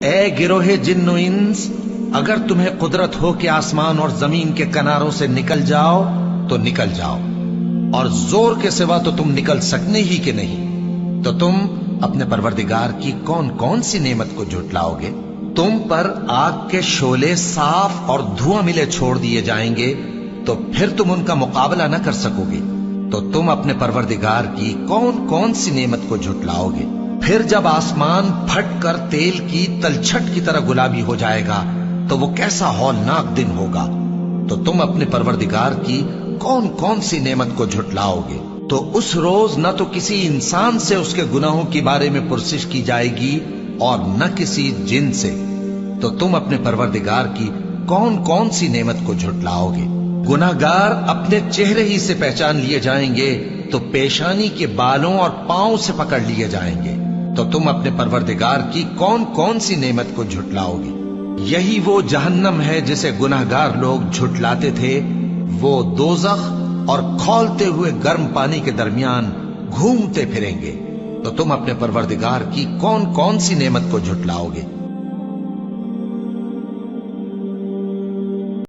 اے گروہ جن و انس، اگر تمہیں قدرت ہو کہ آسمان اور زمین کے کناروں سے نکل جاؤ تو نکل جاؤ، اور زور کے سوا تو تم نکل سکنے ہی کہ نہیں، تو تم اپنے پروردگار کی کون کون سی نعمت کو جھٹلاؤ گے؟ تم پر آگ کے شعلے صاف اور دھواں ملے چھوڑ دیے جائیں گے، تو پھر تم ان کا مقابلہ نہ کر سکو گے، تو تم اپنے پروردگار کی کون کون سی نعمت کو جھٹلاؤ گے؟ پھر جب آسمان پھٹ کر تیل کی تلچھٹ کی طرح گلابی ہو جائے گا تو وہ کیسا ہولناک دن ہوگا، تو تم اپنے پروردگار کی کون کون سی نعمت کو جھٹلاؤ گے؟ تو اس روز نہ تو کسی انسان سے اس کے گناہوں کے بارے میں پرسش کی جائے گی اور نہ کسی جن سے، تو تم اپنے پروردگار کی کون کون سی نعمت کو جھٹلاؤ گے؟ گناہگار اپنے چہرے ہی سے پہچان لیے جائیں گے تو پیشانی کے بالوں اور پاؤں سے پکڑ لیے جائیں گے، تو تم اپنے پروردگار کی کون کون سی نعمت کو جھٹلاؤ گے؟ یہی وہ جہنم ہے جسے گناہگار لوگ جھٹلاتے تھے، وہ دوزخ اور کھولتے ہوئے گرم پانی کے درمیان گھومتے پھریں گے، تو تم اپنے پروردگار کی کون کون سی نعمت کو جھٹلاؤ گے؟